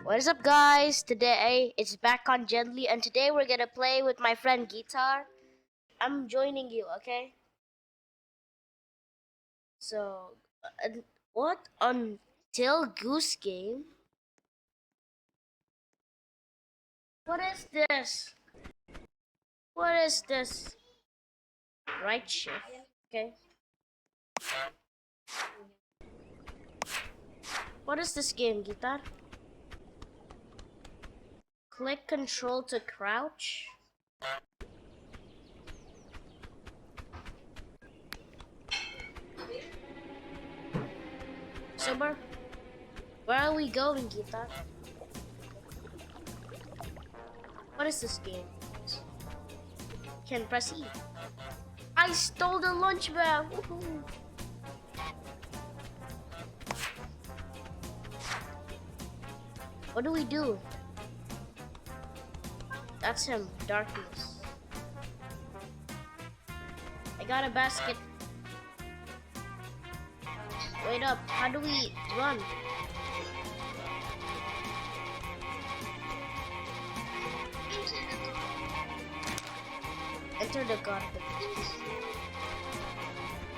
What is up, guys? Today it's back on Gently, and today we're gonna play with my friend Guitar. I'm joining you, okay? So, what until Goose game? What is this? What is this? Right shift, okay? What is this game, Guitar? Click Control to crouch. Sober, where are we going, Guitar? What is this game? Can press E. I stole the lunch bag. Woohoo. What do we do? That's him, darkness. I got a basket. Wait up, how do we run? Enter the garden.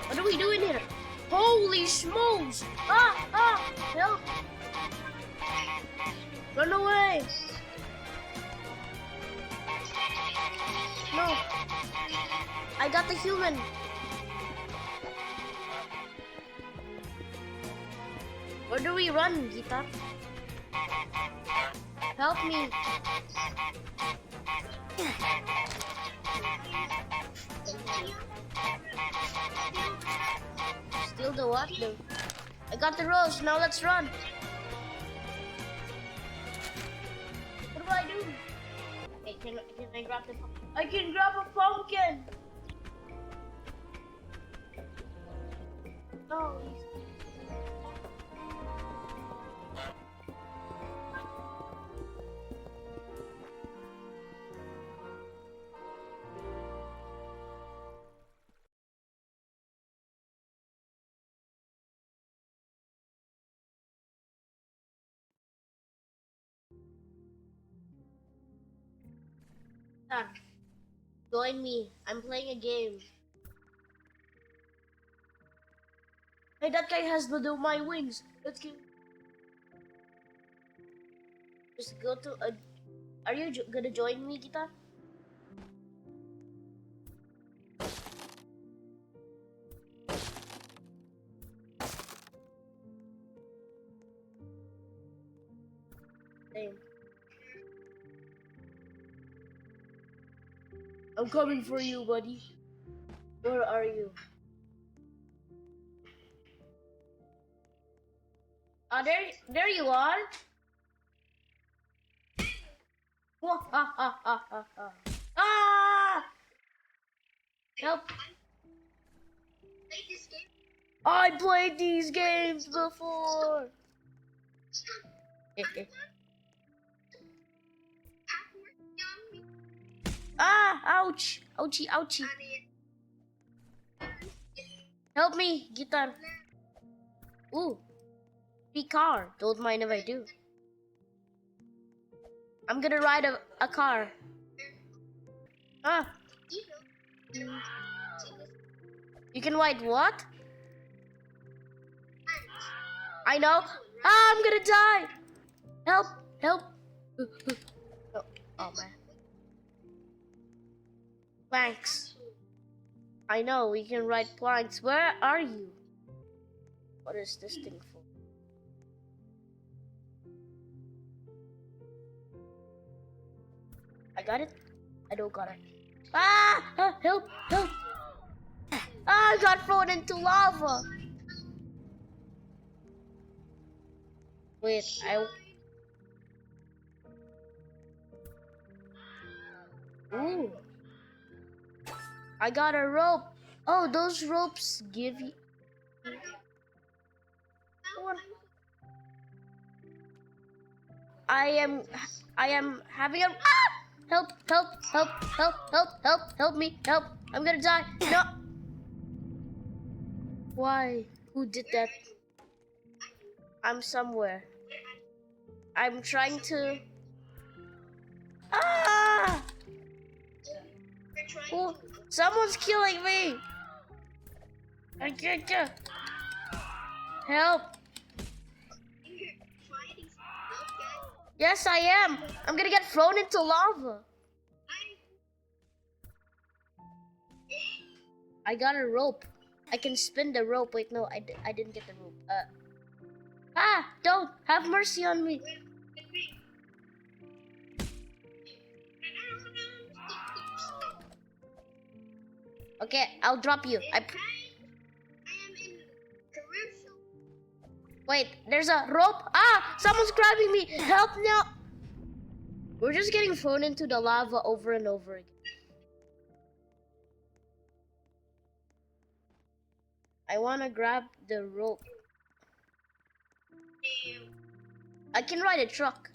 What are we doing here? Holy smokes! Help! Run away! No! I got the human! Where do we run, Gita? Help me! Steal the what? No. I got the rose, now let's run! What do I do? Hey, can I grab the pumpkin? I can grab a pumpkin! No, join me. I'm playing a game. Hey, that guy has my wings. Let's go. Just go to a... Are you gonna join me, Gita? Same. I'm coming for you, buddy. Where are you? Oh, there you are. Whoa, Ah! Help! I played these games before. Ouch! Ouchie, ouchie. Help me, Guitar. Ooh, free car. Don't mind if I do. I'm gonna ride a car. You can ride what? I know. I'm gonna die. Help, help. Oh man. Planks. I know, we can ride planks. Where are you? What is this thing for? I got it? I don't got it. Help, help. I got thrown into lava. Wait, Ooh. I got a rope. Oh, those ropes give you... I am having a... Help, help, help, help, help, help, help me, help. I'm gonna die. No. Why? Who did that? I'm somewhere. I'm trying to. Ah! Oh, someone's killing me. I get you. Help. Yes, I am. I'm gonna get thrown into lava. I got a rope. I can spin the rope. Wait, no, I didn't get the rope. Don't. Have mercy on me. Okay, I'll drop you. Wait, there's a rope. Someone's grabbing me. Help now. We're just getting thrown into the lava over and over again. I want to grab the rope. I can ride a truck.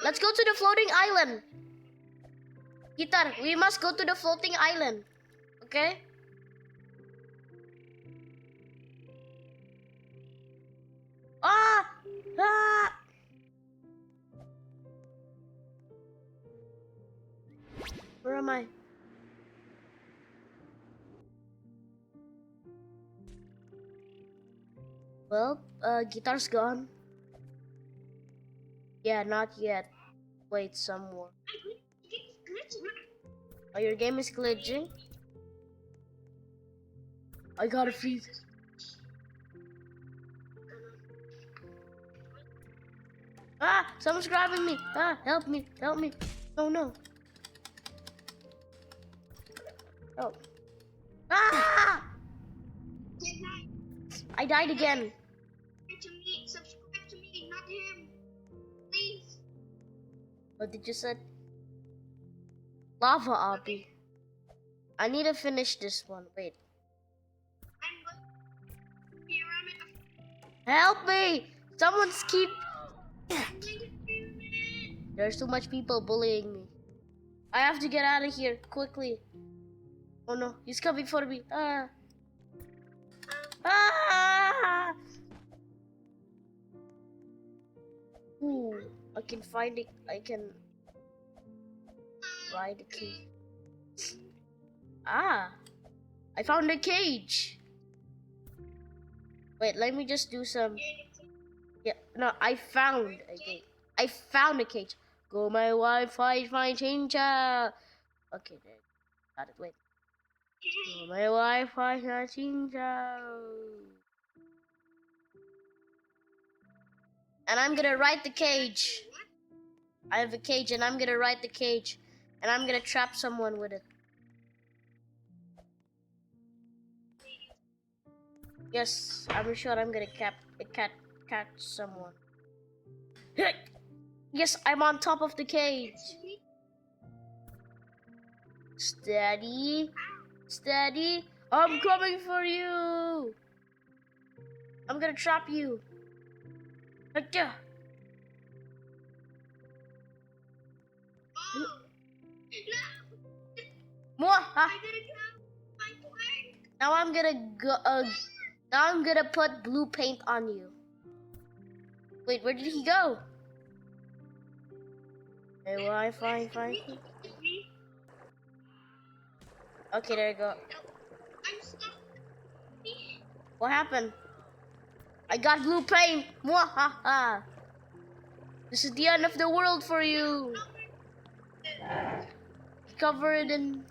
Let's go to the floating island. Guitar, we must go to the floating island. Okay? Where am I? Well, guitar's gone. Yeah, not yet. Wait, some more. Oh, your game is glitching? I gotta freeze. Someone's grabbing me. Help me, help me. Oh no. Oh. I died again. Subscribe to me, not him. Please. What did you say? Lava obby. I need to finish this one. Wait. Help me! Someone's keep. There's too much people bullying me. I have to get out of here quickly. Oh no, he's coming for me. Ooh, I can find it. I can ride the key. I found a cage. Wait, let me just do some. Yeah, no, I found a cage. I found a cage. Go my Wi-Fi, my changer. Okay, there. Got it. Wait. Go my Wi-Fi, my changer. And I'm gonna ride the cage. I have a cage, and I'm gonna ride the cage, and I'm gonna trap someone with it. Yes, I'm sure I'm gonna catch someone. Yes, I'm on top of the cage. Steady, steady. I'm coming for you. I'm gonna trap you. Now I'm gonna go. Now I'm gonna put blue paint on you. Wait, where did he go? Hey, Wi-Fi, fine. Okay, there you go. What happened? I got blue paint. Mwahaha. This is the end of the world for you. Covered in.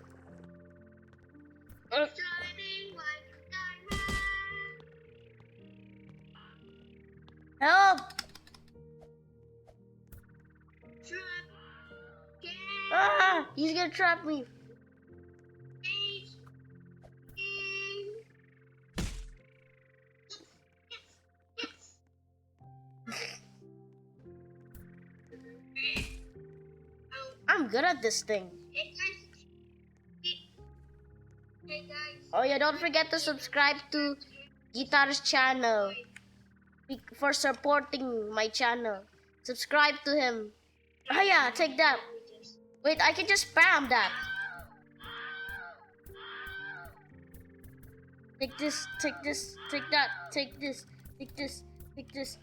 Help! He's gonna trap me. I'm good at this thing. Oh yeah, don't forget to subscribe to Guitar's channel for supporting my channel. Subscribe to him. Oh yeah, take that. Wait, I can just spam that. Take this, take this, take that, take this, take this, take this.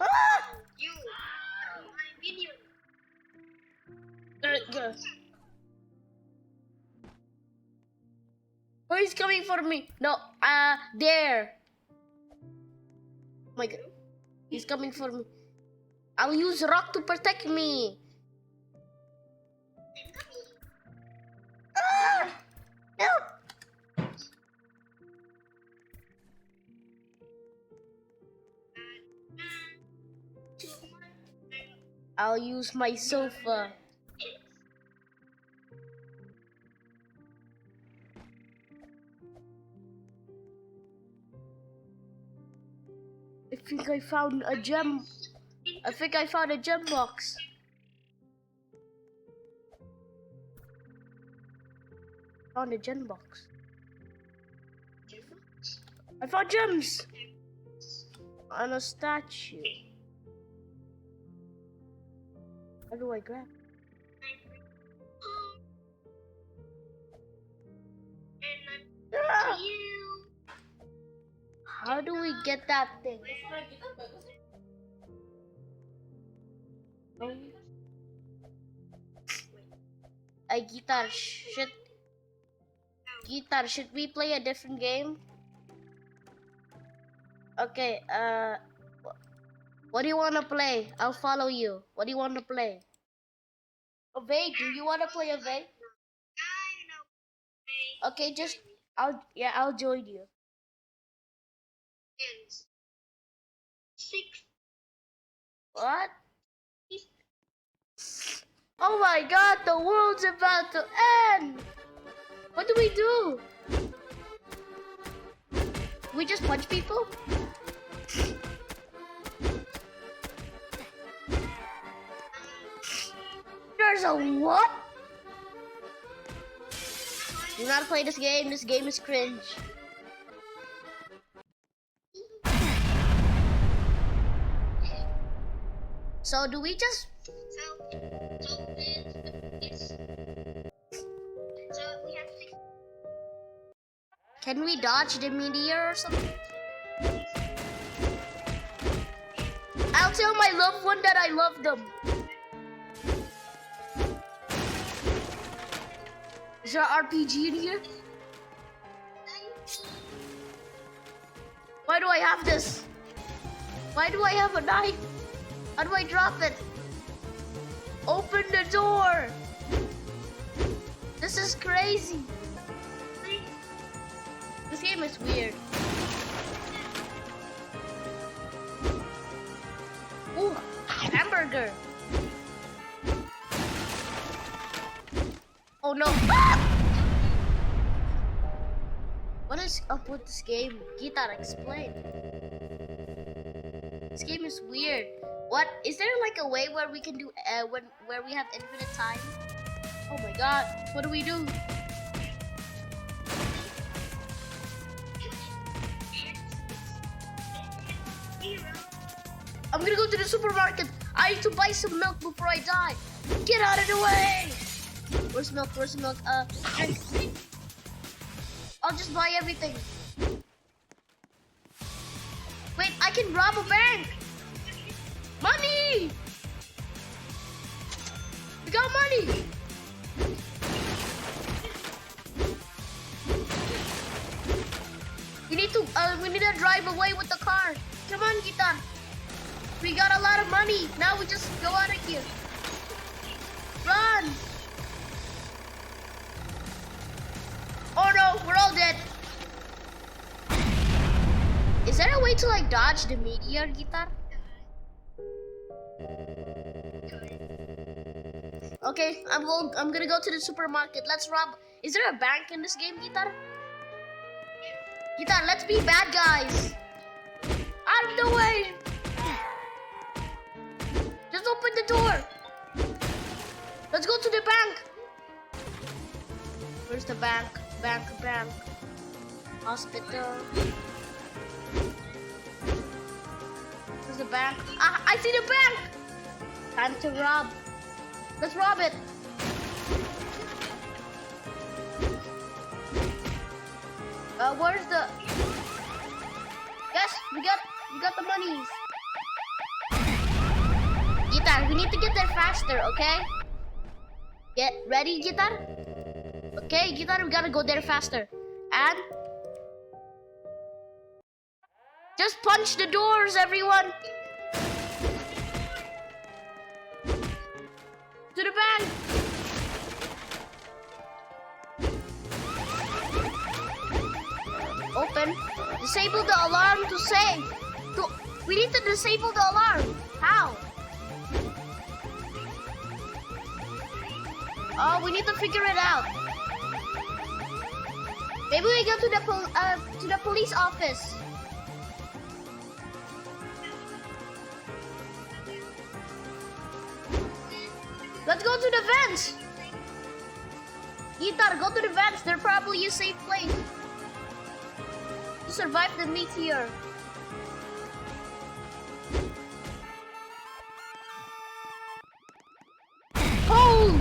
Ah! You are my minion. Go. Who is coming for me? No, there. Oh my god, he's coming for me. I'll use rock to protect me. Ah! Help! I'll use my sofa. I think I found a gem. I think I found a gem box. Found a gem box. I found gems on a statue. How do I grab? Ah! How do we get that thing? Oh. Guitar, should we play a different game? Okay, what do you want to play? I'll follow you. What do you want to play? Obey, do you want to play Obey? Okay, I'll join you. 6. What? Oh my god, the world's about to end! What do we do? We just punch people? There's a what? Do not play this game. This game is cringe. So do we just... So we have 6. Can we dodge the meteor or something? I'll tell my loved one that I love them. Is there an RPG in here? Why do I have this? Why do I have a knife? How do I drop it? Open the door! This is crazy. This game is weird. Ooh, hamburger. Oh no. Ah! What is up with this game? Guitar, explain. This game is weird. What? Is there like a way where we can do where we have infinite time? Oh my god, what do we do? I'm gonna go to the supermarket. I need to buy some milk before I die. Get out of the way! Where's milk? Where's milk? Drink. I'll just buy everything. Wait, I can rob a bank. Money! We got money! We need to drive away with the car. Come on, Gitan. We got a lot of money. Now we just go out of here. Run! Oh no, we're all dead. Is there a way to like dodge the meteor, Gitar? Okay, I'm gonna go to the supermarket. Let's rob. Is there a bank in this game, Gitar? Gitar, let's be bad guys. Out of the way. Just open the door. Let's go to the bank. Where's the bank? Bank. Hospital. Where's the bank? Ah, I see the bank. Time to rob. Let's rob it. Where's the? Yes, we got the monies. Guitar, we need to get there faster, okay? Get ready, Guitar? Okay, Guitar, we gotta go there faster. And just punch the doors, everyone. To the bank. Open. Disable the alarm to save. We need to disable the alarm. How? Oh, we need to figure it out. Maybe we go to the police office. Let's go to the vents. Guitar, go to the vents. They're probably a safe place to survive the meteor. Oh!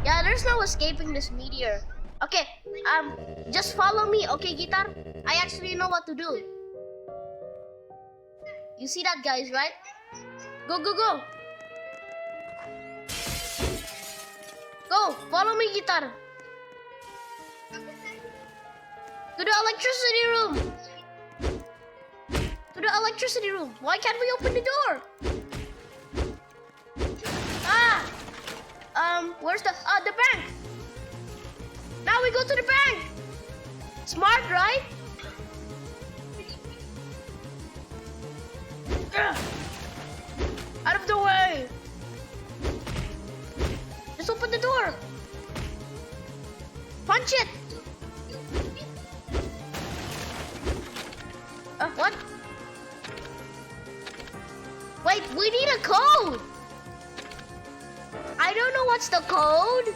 Yeah, there's no escaping this meteor. Okay, just follow me, okay, Guitar? I actually know what to do. You see that, guys, right? Go, go, go! Go, follow me, Guitar. To the electricity room. To the electricity room. Why can't we open the door? Ah! Where's the bank? Now we go to the bank. Smart, right? Out of the way. Just open the door. Punch it. What? Wait, we need a code. I don't know what's the code.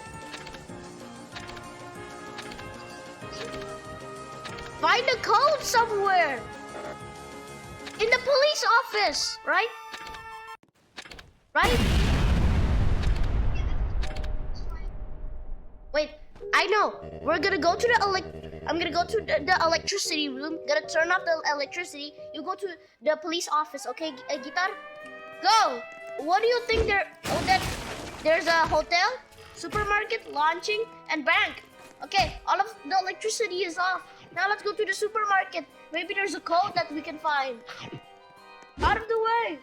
Find the code somewhere. In the police office, right? Right? Wait, I know. We're gonna go to I'm gonna go to the electricity room. Gonna turn off the electricity. You go to the police office, okay, Guitar? Go! What do you think there's a hotel, supermarket, launching, and bank. Okay, all of the electricity is off. Now let's go to the supermarket. Maybe there's a code that we can find. Out of the way.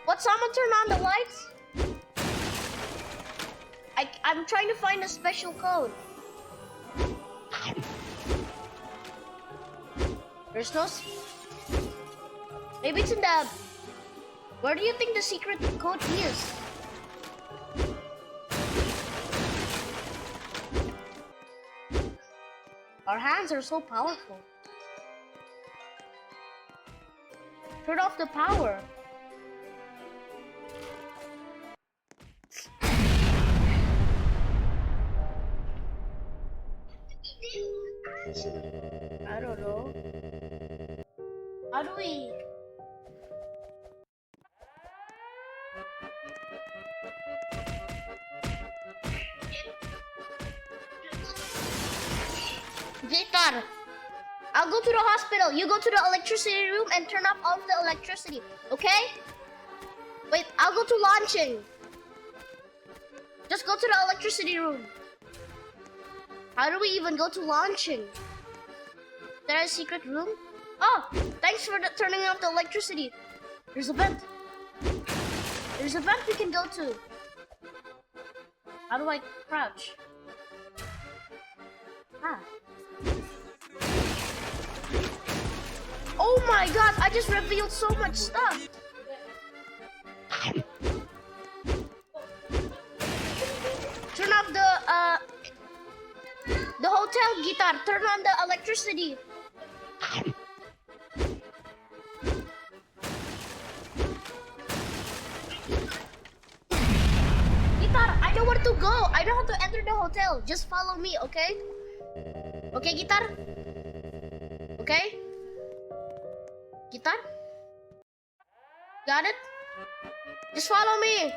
What, someone turn on the lights? I'm trying to find a special code. There's no... Maybe it's in the... Where do you think the secret code is? Our hands are so powerful. Turn off the power. I don't know. How do we... Guitar, I'll go to the hospital. You go to the electricity room and turn off all of the electricity, okay? Wait, I'll go to launching. Just go to the electricity room. How do we even go to launching? Is there a secret room? Oh, thanks for turning off the electricity. There's a vent. There's a vent we can go to. How do I crouch? Ah. Oh my god, I just revealed so much stuff. Turn off the hotel, Guitar. Turn on the electricity. know where to go. I know how to enter the hotel. Just follow me, okay? Okay, guitar? Okay? Guitar? Got it? Just follow me.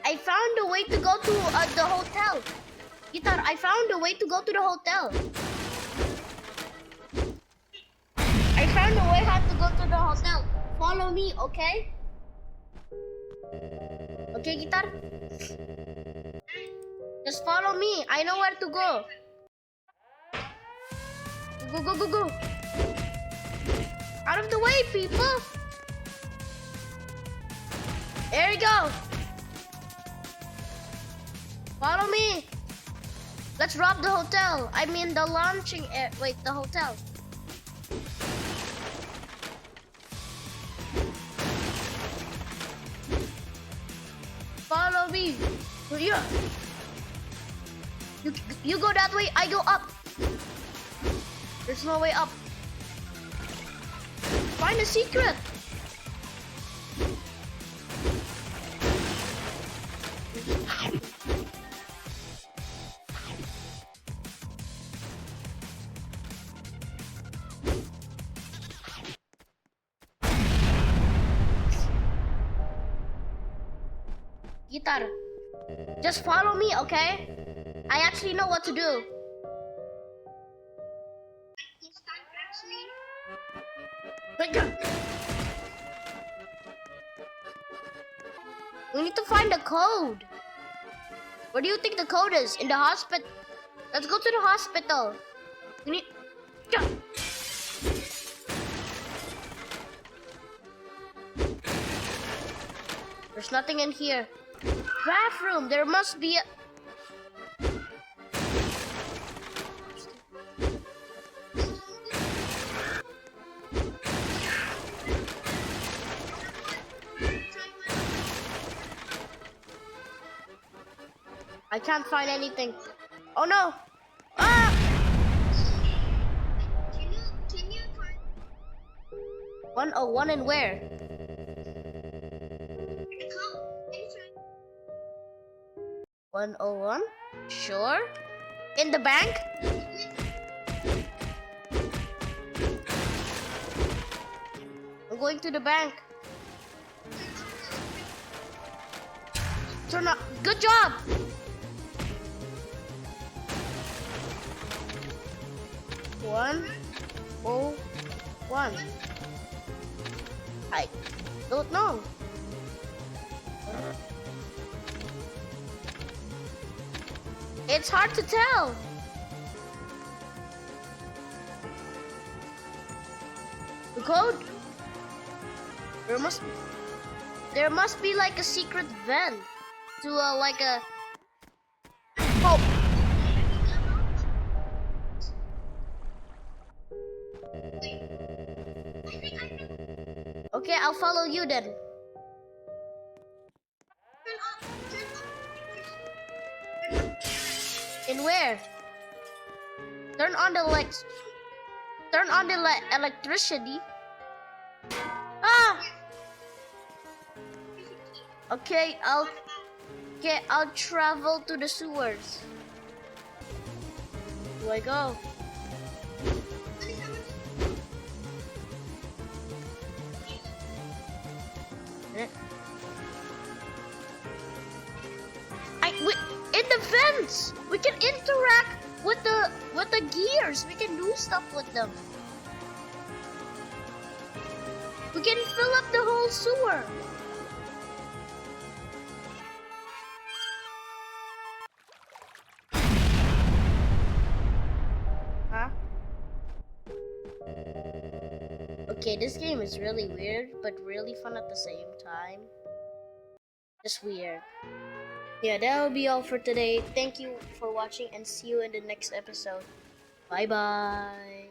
I found a way to go to the hotel. Guitar, I found a way to go to the hotel. I found a way how to go to the hotel. Follow me, okay? Okay, Guitar? Just follow me. I know where to go. Go, go, go, go. Out of the way, people. There you go. Follow me. Let's rob the hotel. I mean the launching wait, the hotel. Follow me. Yeah. You go that way, I go up. There's no way up. Find a secret. Guitar, just follow me, okay? I actually know what to do. We need to find the code. Where do you think the code is? In the hospital. Let's go to the hospital. We need... There's nothing in here. Bathroom. There must be a... I can't find anything. Oh no! Ah! Can you find 101 and where? the code? 101? Sure. In the bank? I'm going to the bank. Turn up. Good job! One, oh, one. I don't know. It's hard to tell. The code? There must be like a secret vent to like a... Oh. Okay, I'll follow you then. In where? Turn on the lights. Turn on the electricity. Ah! Okay, I'll travel to the sewers. Where do I go? In the vents, we can interact with the gears. We can do stuff with them. We can fill up the whole sewer. Huh? Okay, this game is really weird, but really fun at the same time. Just weird. Yeah, that will be all for today. Thank you for watching and see you in the next episode. Bye bye.